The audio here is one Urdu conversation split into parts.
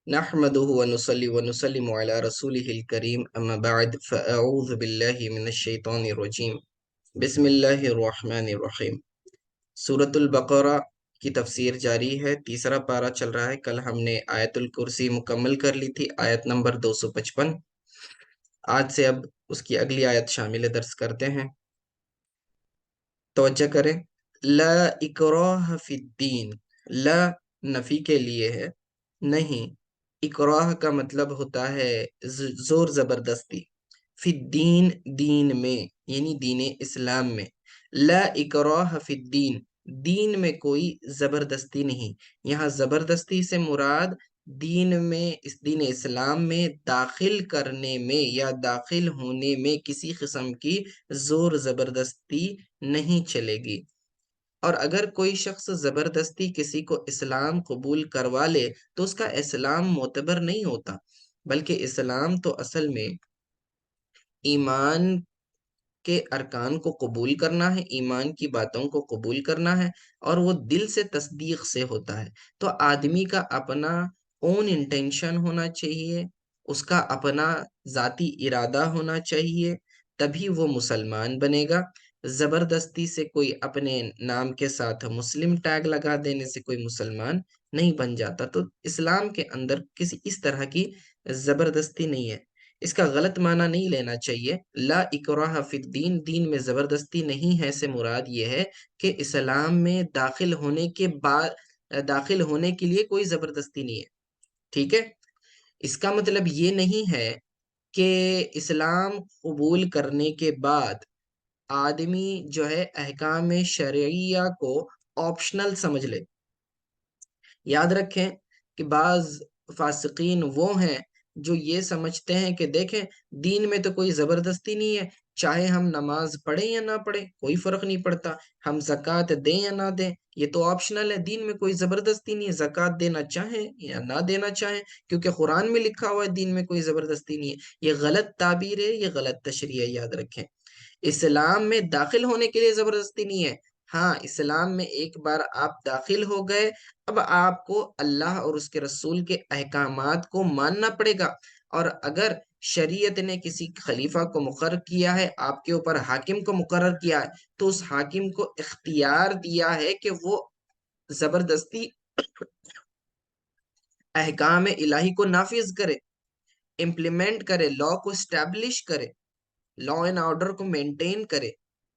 نحمده ونصلي ونسلم على رسوله الكريم أما بعد فأعوذ بالله من الشيطان الرجيم بسم اللہ الرحمن الرحیم۔ سورۃ البقرہ کی تفسیر جاری ہے، تیسرا پارہ چل رہا ہے۔ کل ہم نے آیت الکرسی مکمل کر لی تھی، آیت نمبر 255۔ آج سے اب اس کی اگلی آیت شامل درس کرتے ہیں۔ توجہ کریں، لا اکراہ فی الدین، لا نفی کے لیے ہے، نہیں۔ اکراہ کا مطلب ہوتا ہے زور زبردستی، فی الدین دین میں، یعنی دین اسلام میں۔ لا اکراہ فی الدین، دین میں کوئی زبردستی نہیں۔ یہاں زبردستی سے مراد دین میں، اس دین اسلام میں داخل کرنے میں یا داخل ہونے میں کسی قسم کی زور زبردستی نہیں چلے گی۔ اور اگر کوئی شخص زبردستی کسی کو اسلام قبول کروا لے تو اس کا اسلام معتبر نہیں ہوتا، بلکہ اسلام تو اصل میں ایمان کے ارکان کو قبول کرنا ہے، ایمان کی باتوں کو قبول کرنا ہے، اور وہ دل سے تصدیق سے ہوتا ہے۔ تو آدمی کا اپنا اون انٹینشن ہونا چاہیے، اس کا اپنا ذاتی ارادہ ہونا چاہیے، تبھی وہ مسلمان بنے گا۔ زبردستی سے کوئی اپنے نام کے ساتھ مسلم ٹیگ لگا دینے سے کوئی مسلمان نہیں بن جاتا۔ تو اسلام کے اندر کسی اس طرح کی زبردستی نہیں ہے۔ اس کا غلط معنی نہیں لینا چاہیے۔ لا اکراہ فی الدین، دین میں زبردستی نہیں ہے سے مراد یہ ہے کہ اسلام میں داخل ہونے کے بعد، داخل ہونے کے لیے کوئی زبردستی نہیں ہے، ٹھیک ہے۔ اس کا مطلب یہ نہیں ہے کہ اسلام قبول کرنے کے بعد آدمی جو ہے احکام شرعیہ کو آپشنل سمجھ لے۔ یاد رکھیں کہ بعض فاسقین وہ ہیں جو یہ سمجھتے ہیں کہ دیکھیں دین میں تو کوئی زبردستی نہیں ہے، چاہے ہم نماز پڑھیں یا نہ پڑھیں کوئی فرق نہیں پڑتا، ہم زکوٰۃ دیں یا نہ دیں یہ تو آپشنل ہے، دین میں کوئی زبردستی نہیں ہے، زکوٰۃ دینا چاہیں یا نہ دینا چاہیں، کیونکہ قرآن میں لکھا ہوا ہے دین میں کوئی زبردستی نہیں ہے۔ یہ غلط تعبیر ہے، یہ غلط تشریح ہے، یاد رکھیں۔ اسلام میں داخل ہونے کے لیے زبردستی نہیں ہے، ہاں اسلام میں ایک بار آپ داخل ہو گئے، اب آپ کو اللہ اور اس کے رسول کے احکامات کو ماننا پڑے گا۔ اور اگر شریعت نے کسی خلیفہ کو مقرر کیا ہے، آپ کے اوپر حاکم کو مقرر کیا ہے، تو اس حاکم کو اختیار دیا ہے کہ وہ زبردستی احکام الہی کو نافذ کرے، امپلیمنٹ کرے، لا کو اسٹیبلش کرے، لا اینڈ آرڈر کو مینٹین کرے،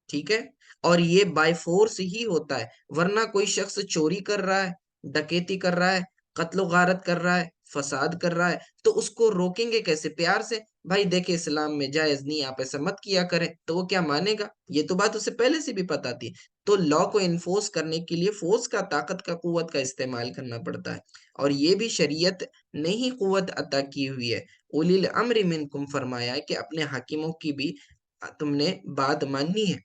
ٹھیک ہے۔ اور یہ بائی فورس ہی ہوتا ہے، ورنہ کوئی شخص چوری کر رہا ہے، ڈکیتی کر رہا ہے، قتل و غارت کر رہا ہے، فساد کر رہا ہے، تو اس کو روکیں گے کیسے؟ پیار سے، بھائی دیکھیں اسلام میں جائز نہیں، آپ ایسا مت کیا کریں، تو وہ کیا مانے گا؟ یہ تو بات اسے پہلے سے بھی پتا تھی۔ تو لا کو انفورس کرنے کے لیے فورس کا، طاقت کا، قوت کا استعمال کرنا پڑتا ہے، اور یہ بھی شریعت نے ہی قوت عطا کی ہوئی ہے۔ اولی الامر منکم فرمایا ہے کہ اپنے حاکموں کی بھی تم نے بات ماننی ہے،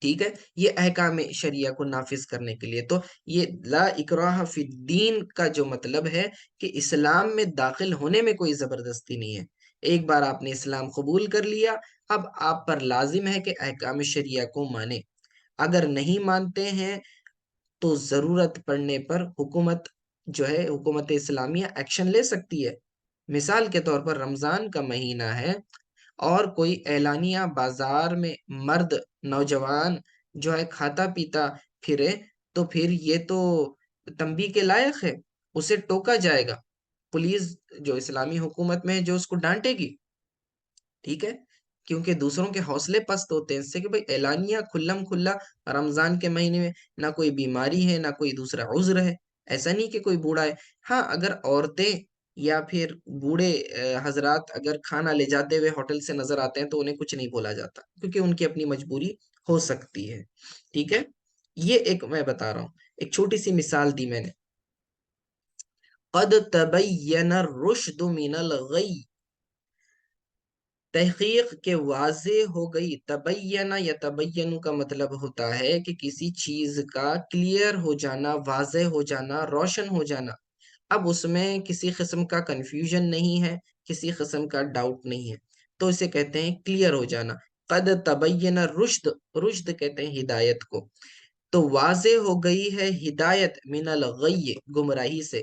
ٹھیک ہے، یہ احکام شریعہ کو نافذ کرنے کے لیے۔ تو یہ لا اکراہ فی الدین کا جو مطلب ہے کہ اسلام میں داخل ہونے میں کوئی زبردستی نہیں ہے۔ ایک بار آپ نے اسلام قبول کر لیا، اب آپ پر لازم ہے کہ احکام شریعہ کو مانیں۔ اگر نہیں مانتے ہیں تو ضرورت پڑنے پر حکومت جو ہے، حکومت اسلامیہ ایکشن لے سکتی ہے۔ مثال کے طور پر رمضان کا مہینہ ہے اور کوئی اعلانیہ بازار میں مرد نوجوان جو ہے کھاتا پیتا پھرے، تو پھر یہ تو تنبیہ کے لائق ہے، اسے ٹوکا جائے گا، پولیس جو اسلامی حکومت میں ہے جو اس کو ڈانٹے گی، ٹھیک ہے، کیونکہ دوسروں کے حوصلے پست ہوتے ہیں اس سے کہ بھئی اعلانیہ کھلم کھلا رمضان کے مہینے میں نہ کوئی بیماری ہے نہ کوئی دوسرا عذر ہے، ایسا نہیں کہ کوئی بوڑھا ہے۔ ہاں اگر عورتیں یا پھر بوڑھے حضرات اگر کھانا لے جاتے ہوئے ہوٹل سے نظر آتے ہیں تو انہیں کچھ نہیں بولا جاتا، کیونکہ ان کی اپنی مجبوری ہو سکتی ہے، ٹھیک ہے۔ یہ ایک میں بتا رہا ہوں، ایک چھوٹی سی مثال دی میں نے، قد تبین الرشد من الغی، تحقیق کے واضح ہو گئی، تبینہ یا تبین کا مطلب ہوتا ہے کہ کسی چیز کا کلیئر ہو جانا، واضح ہو جانا، روشن ہو جانا، اب اس میں کسی قسم کا کنفیوژن نہیں ہے، کسی قسم کا ڈاؤٹ نہیں ہے، تو اسے کہتے ہیں کلیئر ہو جانا۔ قد تبین رشد، رشد کہتے ہیں ہدایت کو، تو واضح ہو گئی ہے ہدایت من الغی، گمراہی سے،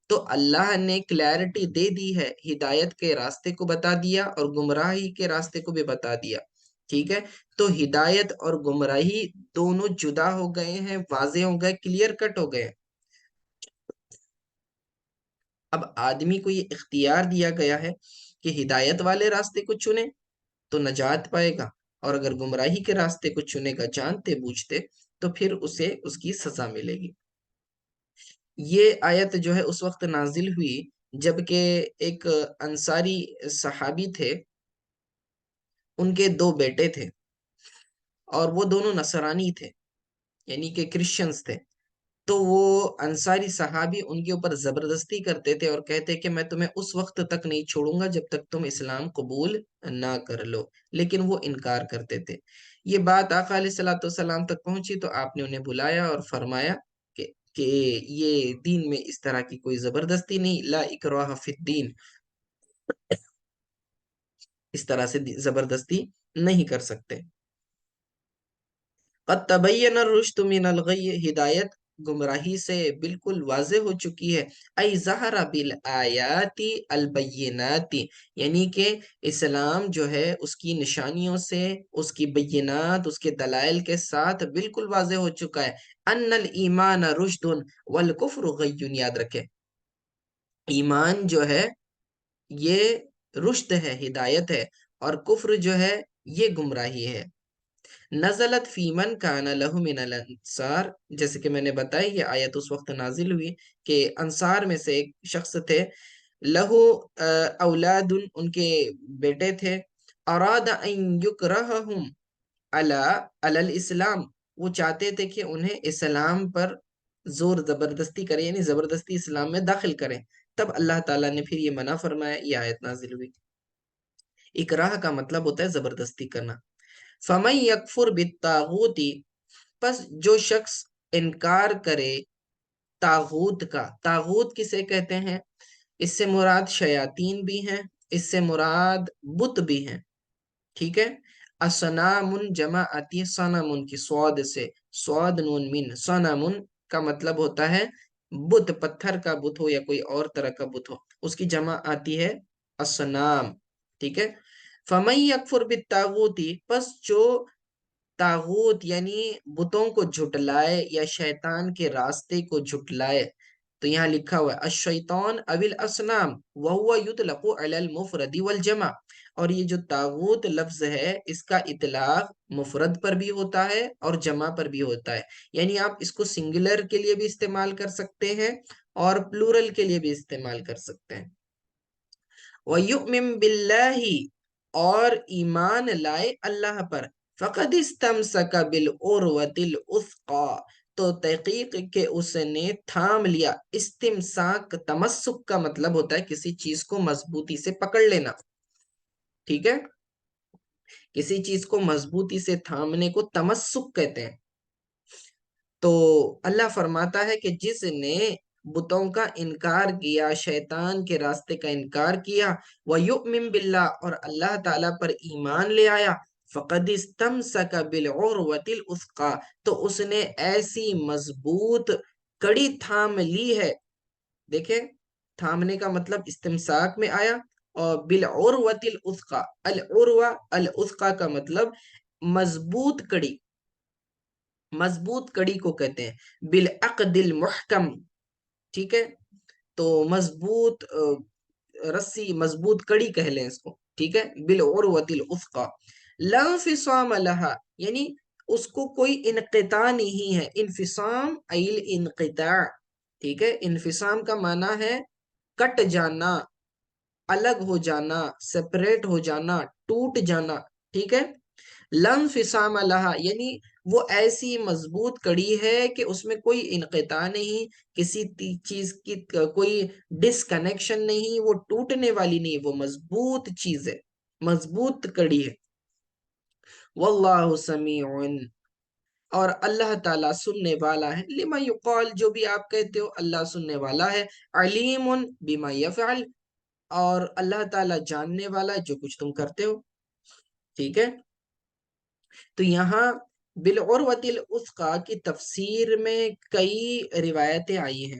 تو اللہ نے کلیئرٹی دے دی ہے، ہدایت کے راستے کو بتا دیا اور گمراہی کے راستے کو بھی بتا دیا، ٹھیک ہے؟ تو ہدایت اور گمراہی دونوں جدا ہو گئے ہیں، واضح ہو گئے، کلیئر کٹ ہو گئے۔ اب آدمی کو یہ اختیار دیا گیا ہے کہ ہدایت والے راستے کو چنے تو نجات پائے گا، اور اگر گمراہی کے راستے کو چنے گا جانتے بوجھتے تو پھر اسے اس کی سزا ملے گی۔ یہ آیت جو ہے اس وقت نازل ہوئی جبکہ ایک انصاری صحابی تھے، ان کے دو بیٹے تھے اور وہ دونوں نصرانی تھے، یعنی کہ کرسچنز تھے۔ تو وہ انصاری صحابی ان کے اوپر زبردستی کرتے تھے اور کہتے کہ میں تمہیں اس وقت تک نہیں چھوڑوں گا جب تک تم اسلام قبول نہ کر لو، لیکن وہ انکار کرتے تھے۔ یہ بات آقا علیہ الصلوۃ والسلام تک پہنچی تو آپ نے انہیں بلایا اور فرمایا کہ یہ دین میں اس طرح کی کوئی زبردستی نہیں، لا اکراہ فی الدین، اس طرح سے زبردستی نہیں کر سکتے۔ قد تبین الرشد من الغی، ہدایت گمراہی سے بالکل واضح ہو چکی ہے۔ ای ظہر بالآیات البینات، یعنی کہ اسلام جو ہے اس کی نشانیوں سے، اس کی بینات، اس کے دلائل کے ساتھ بالکل واضح ہو چکا ہے۔ ان الایمان رشد والکفر غی، یاد رکھے ایمان جو ہے یہ رشد ہے، ہدایت ہے، اور کفر جو ہے یہ گمراہی ہے۔ نزلت فی من کان لہ من الانصار، جیسے کہ میں نے بتایا یہ آیت اس وقت نازل ہوئی کہ انصار میں سے ایک شخص تھے، لہو اولاد، ان کے بیٹے تھے، اراد ان یکرہہم علی الاسلام، وہ چاہتے تھے کہ انہیں اسلام پر زور زبردستی کرے، یعنی زبردستی اسلام میں داخل کریں۔ تب اللہ تعالیٰ نے پھر یہ منع فرمایا، یہ آیت نازل ہوئی۔ اکراہ کا مطلب ہوتا ہے زبردستی کرنا۔ فَمَن يَكْفُرْ بِالطَّاغُوتِ، پس جو شخص انکار کرے طاغوت کا، طاغوت کسے کہتے ہیں؟ اس سے مراد شیاطین بھی ہیں، اس سے مراد بت بھی ہیں، ٹھیک ہے؟ اصنام جمع آتی ہے صنم کی صاد سے، صاد نون من، صنم کا مطلب ہوتا ہے بت، پتھر کا بت ہو یا کوئی اور طرح کا بت ہو، اس کی جمع آتی ہے اصنام، ٹھیک ہے؟ فَمَن يَكْفُرْ بِالطَّاغُوتِ، پس جو طاغوت یعنی بتوں کو جھٹلائے یا شیطان کے راستے کو جھٹلائے، تو یہاں لکھا ہوا ہے الشیطان او الاصنام وہو یطلق علی المفرد والجمع، اور یہ جو طاغوت لفظ ہے اس کا اطلاق مفرد پر بھی ہوتا ہے اور جمع پر بھی ہوتا ہے، یعنی آپ اس کو سنگولر کے لیے بھی استعمال کر سکتے ہیں اور پلورل کے لیے بھی استعمال کر سکتے ہیں۔ وَيُؤْمِن بِاللَّهِ، اور ایمان لائے اللہ پر، فَقَدْ اسْتَمْسَكَ بِالْعُرْوَةِ الْوُثْقَىٰ، تو تحقیق کہ اس نے تھام لیا، استمساک تمسک کا مطلب ہوتا ہے کسی چیز کو مضبوطی سے پکڑ لینا، ٹھیک ہے؟ کسی چیز کو مضبوطی سے تھامنے کو تمسک کہتے ہیں۔ تو اللہ فرماتا ہے کہ جس نے بتوں کا انکار کیا، شیطان کے راستے کا انکار کیا، وَيُؤْمِن بِاللَّهِ، اور اللہ تعالیٰ پر ایمان لے آیا، فَقَدْ اسْتَمْسَكَ بِالْعُرْوَةِ الْوُثْقَىٰ، تو اس نے ایسی مضبوط کڑی تھام لی ہے۔ دیکھیں تھامنے کا مطلب استمساک میں آیا، اور بِالْعُرْوَةِ الْوُثْقَىٰ، العروہ الوثقیٰ کا مطلب مضبوط کڑی، مضبوط کڑی کو کہتے ہیں، بالعقد المحکم، ٹھیک ہے؟ تو مضبوط رسی، مضبوط کڑی کہہ لیں اس کو، ٹھیک ہے؟ بالعروۃ الوثقیٰ لا انفصام لها، یعنی اس کو کوئی انقطاع نہیں ہے، انفصام ایل انقطاع، ٹھیک ہے؟ انفصام کا معنی ہے کٹ جانا، الگ ہو جانا، سپریٹ ہو جانا، ٹوٹ جانا، ٹھیک ہے؟ لن فسام لہا، یعنی وہ ایسی مضبوط کڑی ہے کہ اس میں کوئی انقطاع نہیں، کسی چیز کی کوئی ڈسکنیکشن نہیں، وہ ٹوٹنے والی نہیں، وہ مضبوط چیز ہے، مضبوط کڑی ہے۔ واللہ سمیع، اور اللہ تعالیٰ سننے والا ہے، لما یقال، جو بھی آپ کہتے ہو اللہ سننے والا ہے، علیم بما یفعل، اور اللہ تعالیٰ جاننے والا ہے جو کچھ تم کرتے ہو، ٹھیک ہے؟ تو یہاں بالعروۃ الوثقیٰ کی تفسیر میں کئی روایتیں آئی ہیں۔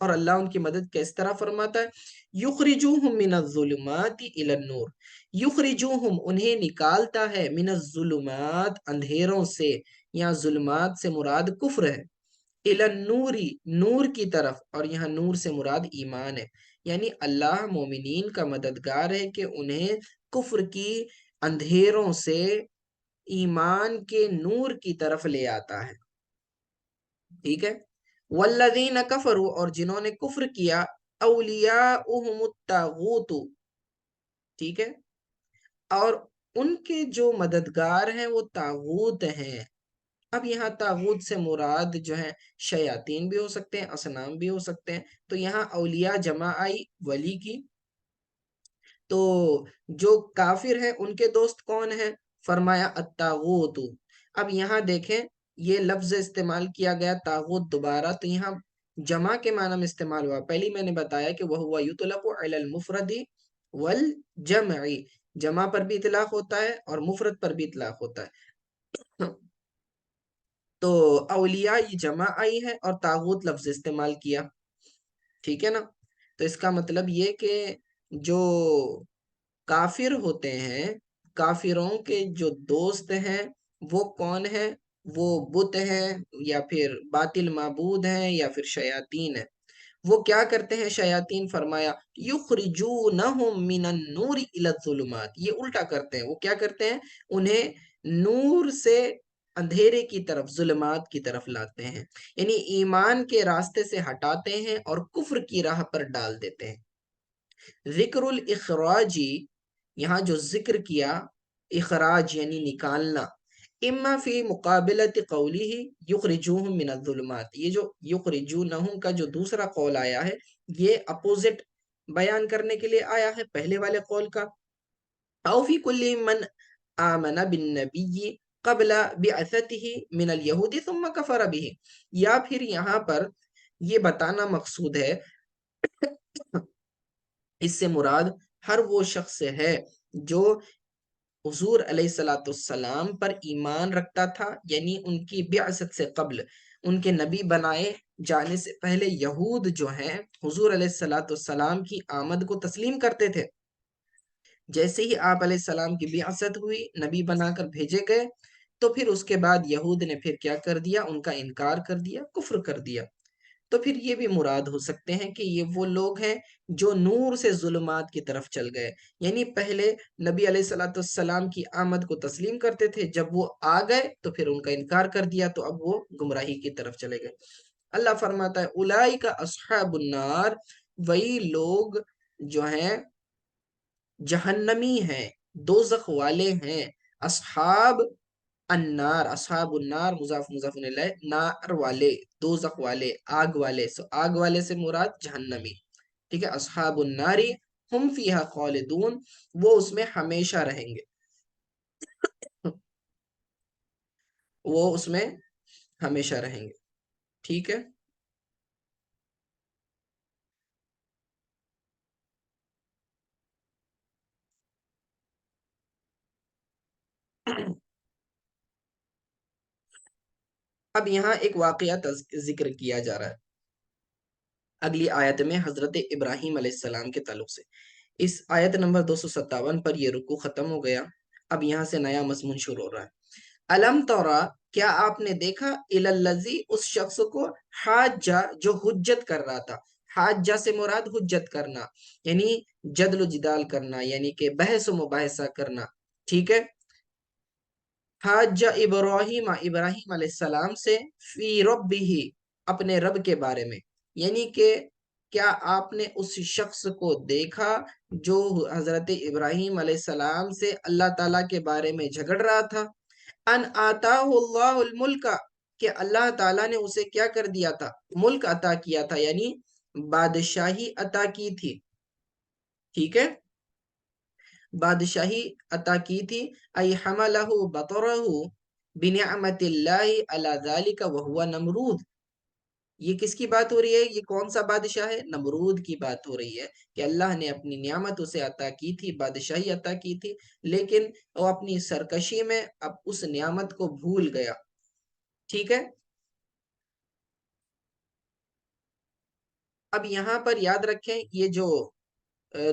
اور اللہ ان کی مدد کس طرح فرماتا ہے؟ یخرجوہم من الظلمات الی النور، یخرجوہم انہیں نکالتا ہے، من الظلمات اندھیروں سے، یا ظلمات سے مراد کفر ہے، الی النوری نور کی طرف، اور یہاں نور سے مراد ایمان ہے، یعنی اللہ مومنین کا مددگار ہے کہ انہیں کفر کی اندھیروں سے ایمان کے نور کی طرف لے آتا ہے، ٹھیک ہے؟ والذین کفروا اور جنہوں نے کفر کیا، اولیاؤہم الطاغوت، ٹھیک ہے، اور ان کے جو مددگار ہیں وہ طاغوت ہیں۔ اب یہاں طاغوت سے مراد جو ہے شیاطین بھی ہو سکتے ہیں، اصنام بھی ہو سکتے ہیں، تو یہاں اولیاء جمع آئی ولی کی، تو جو کافر ہیں ان کے دوست کون ہیں؟ فرمایا الطاغوت۔ اب یہاں دیکھیں یہ لفظ استعمال کیا گیا طاغوت دوبارہ، تو یہاں جمع کے معنی میں استعمال ہوا، پہلی میں نے بتایا کہ وَهُوَ يُطْلَقُ عَلَى الْمُفْرَدِ وَالْجَمْعِ، جمع پر بھی اطلاق ہوتا ہے اور مفرد پر بھی اطلاق ہوتا ہے، تو اولیاء یہ جمع آئی ہے اور طاغوت لفظ استعمال کیا، ٹھیک ہے نا؟ تو اس کا مطلب یہ کہ جو کافر ہوتے ہیں، کافروں کے جو دوست ہیں وہ کون ہیں؟ وہ بت ہیں، یا پھر باطل معبود ہیں، یا پھر شیاطین ہیں۔ وہ کیا کرتے ہیں شیاطین؟ فرمایا یخرجونہم من النور الی الظلمات، یہ الٹا کرتے ہیں، وہ کیا کرتے ہیں؟ انہیں نور سے اندھیرے کی طرف، ظلمات کی طرف لاتے ہیں، یعنی ایمان کے راستے سے ہٹاتے ہیں اور کفر کی راہ پر ڈال دیتے ہیں۔ ذکر الاخراجی، یہاں جو ذکر کیا اخراج یعنی نکالنا، اما فی مقابلت قولی یخرجوہم من الظلمات، یہ جو یخرجونہم کا جو دوسرا قول آیا ہے یہ اپوزٹ بیان کرنے کے لیے آیا ہے پہلے والے قول کا، او فی کل من آمن بالنبی قبل بعثته من الیہود ثم کفر به، یا پھر یہاں پر یہ بتانا مقصود ہے اس سے مراد ہر وہ شخص ہے جو حضور علیہ السلام پر ایمان رکھتا تھا، یعنی ان کی بعثت سے قبل، ان کے نبی بنائے جانے سے پہلے یہود جو ہیں حضور علیہ السلام کی آمد کو تسلیم کرتے تھے، جیسے ہی آپ علیہ السلام کی بعثت ہوئی، نبی بنا کر بھیجے گئے، تو پھر اس کے بعد یہود نے پھر کیا کر دیا؟ ان کا انکار کر دیا، کفر کر دیا، تو پھر یہ بھی مراد ہو سکتے ہیں کہ یہ وہ لوگ ہیں جو نور سے ظلمات کی طرف چل گئے، یعنی پہلے نبی علیہ السلام کی آمد کو تسلیم کرتے تھے، جب وہ آ گئے تو پھر ان کا انکار کر دیا، تو اب وہ گمراہی کی طرف چلے گئے۔ اللہ فرماتا ہے اولئک اصحاب النار، وہی لوگ جو ہیں جہنمی ہیں، دوزخ والے ہیں، اصحاب النار، اصحاب النار مضاف مضاف الیہ، نار والے، دوزخ والے، آگ والے، سو آگ والے سے مراد جہنمی، ٹھیک ہے؟ اصحاب الناری ہم فیہا خالدون، وہ اس میں ہمیشہ رہیں گے، وہ اس میں ہمیشہ رہیں گے، ٹھیک ہے؟ اب یہاں ایک واقعہ ذکر کیا جا رہا ہے اگلی آیت میں حضرت ابراہیم علیہ السلام کے تعلق سے، اس آیت نمبر 257 پر یہ رکوع ختم ہو گیا، اب یہاں سے نیا مضمون شروع ہو رہا ہے۔ الم تورا، کیا آپ نے دیکھا، الالذی اس شخص کو، حاجہ جو حجت کر رہا تھا، حاجہ سے مراد حجت کرنا، یعنی جدل و جدال کرنا، یعنی کہ بحث و مباحثہ کرنا، ٹھیک ہے؟ حاجہ ابراہیم، ابراہیم علیہ السلام سے، فی ربہ اپنے رب کے بارے میں، یعنی کہ کیا آپ نے اس شخص کو دیکھا جو حضرت ابراہیم علیہ السلام سے اللہ تعالیٰ کے بارے میں جھگڑ رہا تھا؟ ان آتاہ اللہ الملک، کہ اللہ تعالیٰ نے اسے کیا کر دیا تھا؟ ملک عطا کیا تھا، یعنی بادشاہی عطا کی تھی، ٹھیک ہے؟ بادشاہی عطا کی تھی، ای حملہ بطرہ بنعمت اللہ علی ذالک وہو نمرود، یہ کس کی بات ہو رہی ہے؟ یہ کون سا بادشاہ ہے؟ نمرود کی بات ہو رہی ہے کہ اللہ نے اپنی نعمت اسے عطا کی تھی، بادشاہی عطا کی تھی، لیکن وہ اپنی سرکشی میں اب اس نعمت کو بھول گیا، ٹھیک ہے؟ اب یہاں پر یاد رکھیں یہ جو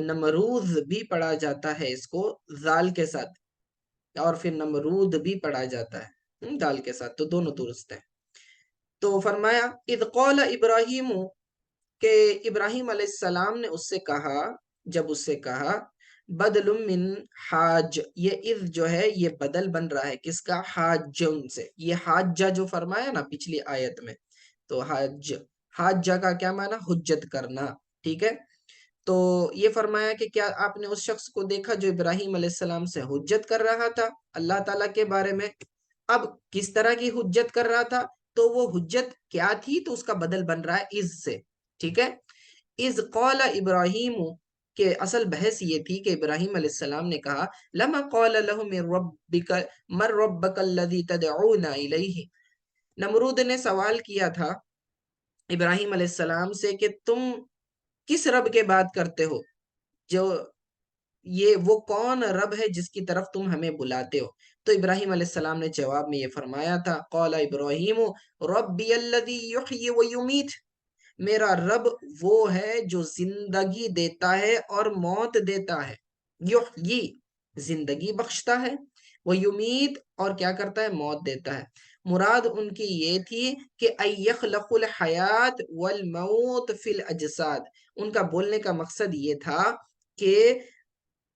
نمروز بھی پڑھا جاتا ہے اس کو زال کے ساتھ، اور پھر نمرود بھی پڑھا جاتا ہے دال کے ساتھ، تو دونوں درست ہیں۔ تو فرمایا اذ قال ابراہیم، کہ ابراہیم علیہ السلام نے اس سے کہا، جب اس سے کہا بدل من حاج، یہ اذ جو ہے یہ بدل بن رہا ہے کس کا؟ حاجن سے۔ یہ حاجہ جو فرمایا نا پچھلی آیت میں، تو حاجہ کا کیا معنی؟ حجت کرنا، ٹھیک ہے؟ تو یہ فرمایا کہ کیا آپ نے اس شخص کو دیکھا جو ابراہیم علیہ السلام سے حجت کر رہا تھا اللہ تعالیٰ کے بارے میں؟ اب کس طرح کی حجت کر رہا تھا؟ تو وہ حجت کیا تھی؟ تو اس کا بدل بن رہا ہے از سے، ٹھیک ہے؟ از قال ابراہیم، کہ اصل بحث یہ تھی کہ ابراہیم علیہ السلام نے کہا لما قال له من ربک الذی تدعون الیہ، نمرود نے سوال کیا تھا ابراہیم علیہ السلام سے کہ تم کس رب کے بات کرتے ہو، جو یہ وہ کون رب ہے جس کی طرف تم ہمیں بلاتے ہو؟ تو ابراہیم علیہ السلام نے جواب میں یہ فرمایا تھا قال ابراہیم ربی الذی یحیی و یمیت، میرا رب وہ ہے جو زندگی دیتا ہے اور موت دیتا ہے، یحیی زندگی بخشتا ہے، وہ یمیت اور کیا کرتا ہے؟ موت دیتا ہے۔ مراد ان کی یہ تھی کہ یخلق الحیات والموت فی الاجساد، ان کا بولنے کا مقصد یہ تھا کہ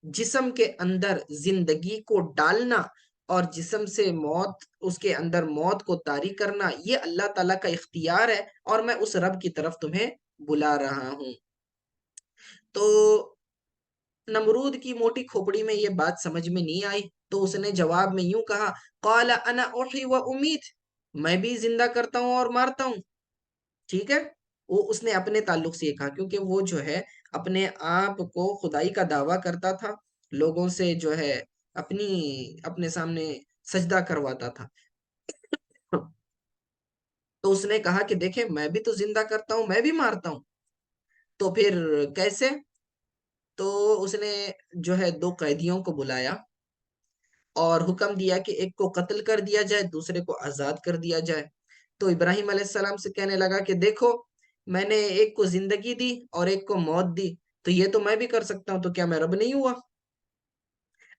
جسم کے اندر زندگی کو ڈالنا اور جسم سے موت، اس کے اندر موت کو طاری کرنا، یہ اللہ تعالیٰ کا اختیار ہے، اور میں اس رب کی طرف تمہیں بلا رہا ہوں۔ تو نمرود کی موٹی کھوپڑی میں یہ بات سمجھ میں نہیں آئی، تو اس نے جواب میں یوں کہا قال انا احی و امید، میں بھی زندہ کرتا ہوں اور مارتا ہوں، ٹھیک ہے؟ وہ اس نے اپنے تعلق سے یہ کہا کیونکہ وہ جو ہے اپنے آپ کو خدائی کا دعویٰ کرتا تھا، لوگوں سے جو ہے اپنے سامنے سجدہ کرواتا تھا۔ تو اس نے کہا کہ دیکھیں میں بھی تو زندہ کرتا ہوں، میں بھی مارتا ہوں، تو پھر کیسے؟ تو اس نے جو ہے دو قیدیوں کو بلایا اور حکم دیا کہ ایک کو قتل کر دیا جائے، دوسرے کو آزاد کر دیا جائے۔ تو ابراہیم علیہ السلام سے کہنے لگا کہ دیکھو میں نے ایک کو زندگی دی اور ایک کو موت دی، تو یہ تو میں بھی کر سکتا ہوں، تو کیا میں رب نہیں ہوا؟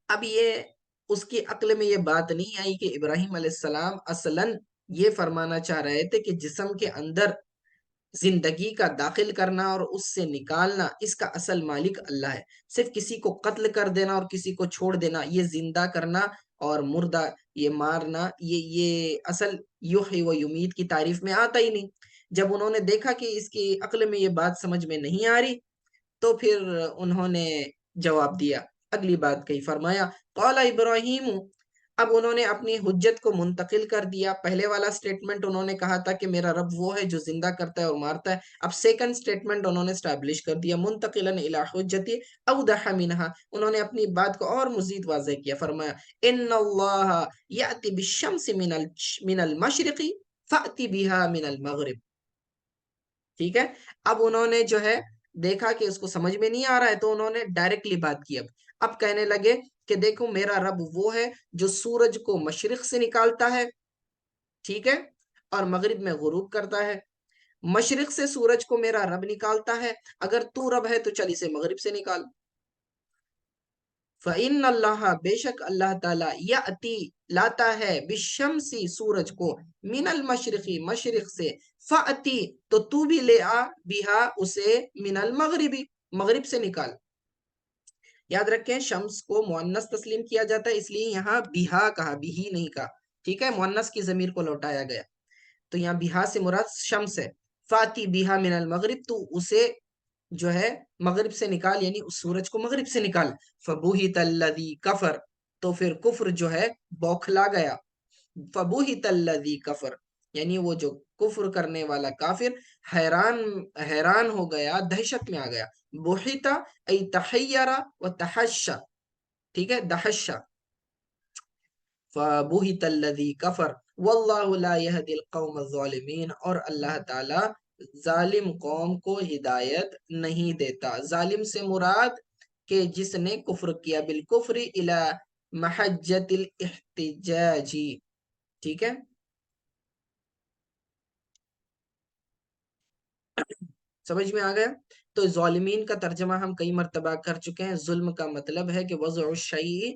اب یہ اس کی عقل میں یہ بات نہیں آئی کہ ابراہیم علیہ السلام اصلاً یہ فرمانا چاہ رہے تھے کہ جسم کے اندر زندگی کا داخل کرنا اور اس سے نکالنا اس کا اصل مالک اللہ ہے، صرف کسی کو قتل کر دینا اور کسی کو چھوڑ دینا، یہ زندہ کرنا اور مردہ یہ مارنا، یہ اصل یحیی و یمیت کی تعریف میں آتا ہی نہیں۔ جب انہوں نے دیکھا کہ اس کی عقل میں یہ بات سمجھ میں نہیں آ رہی، تو پھر انہوں نے جواب دیا، اگلی بات کہی، فرمایا قال ابراہیم، اب انہوں نے اپنی حجت کو منتقل کر دیا۔ پہلے والا سٹیٹمنٹ انہوں نے کہا تھا کہ میرا رب وہ ہے جو زندہ کرتا ہے اور مارتا ہے، اب سیکنڈ سٹیٹمنٹ انہوں نے اسٹیبلش کر دیا منتقلا الی حجتی اوضح منها، انہوں نے اپنی بات کو اور مزید واضح کیا، فرمایا ان اللہ یأتی بالشمس من المشرق فأتی بها من المغرب، ٹھیک ہے؟ اب انہوں نے جو ہے دیکھا کہ اس کو سمجھ میں نہیں آ رہا ہے، تو انہوں نے ڈائریکٹلی بات کی، اب کہنے لگے کہ دیکھو میرا رب وہ ہے جو سورج کو مشرق سے نکالتا ہے، ٹھیک ہے، اور مغرب میں غروب کرتا ہے، مشرق سے سورج کو میرا رب نکالتا ہے، اگر تو رب ہے تو چل اسے مغرب سے نکال۔ فَإِنَّ اللَّهَ، بے شک اللہ تعالیٰ، یأتی لاتا ہے، بالشمسی سورج کو، من المشرقی مشرق سے، فأتی تو تو بھی لے آ، بہا اسے، من المغربی مغرب سے نکال۔ یاد رکھیں شمس کو مؤنث تسلیم کیا جاتا ہے، اس لیے یہاں بہا کہا، بہی نہیں کہا، ٹھیک ہے؟ مؤنث کی ضمیر کو لوٹایا گیا، تو یہاں بہا سے مراد شمس ہے۔ فاتی بہا من المغرب، تو اسے جو ہے مغرب سے نکال، یعنی اس سورج کو مغرب سے نکال۔ فبوہت الذی کفر، تو پھر کفر جو ہے بوکھلا گیا، فبوہت الذی کفر یعنی وہ جو کفر کرنے والا کافر حیران ہو گیا، دہشت میں آ گیا، بوہتا ای تحیرا و تحشا، ٹھیک ہے، دہشا، فبوہت الذی کفر واللہ لا یہدی القوم الظالمین، اور اللہ تعالی ظالم قوم کو ہدایت نہیں دیتا۔ ظالم سے مراد کہ جس نے کفر کیا، بالکفر الی محجت الاحتجاجی، ٹھیک ہے؟ سمجھ میں آ گیا؟ تو ظالمین کا ترجمہ ہم کئی مرتبہ کر چکے ہیں. ظلم کا مطلب ہے کہ وضع الشیء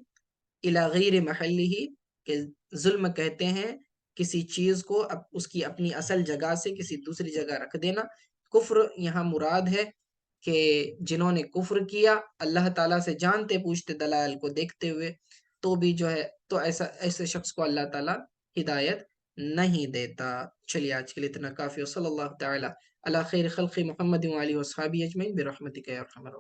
الی غیر محلہ، کہ ظلم کہتے ہیں کسی چیز کو اس کی اپنی اصل جگہ سے کسی دوسری جگہ رکھ دینا. کفر یہاں مراد ہے کہ جنہوں نے کفر کیا اللہ تعالیٰ سے جانتے پوچھتے دلائل کو دیکھتے ہوئے، تو بھی جو ہے تو ایسے شخص کو اللہ تعالیٰ ہدایت نہیں دیتا. چلیے آج کے لیے اتنا کافی. صلی اللہ تعالیٰ علی خیر خلق محمد وآلہ وصحابہ اجمعین برحمتک یا ارحم الراحمین.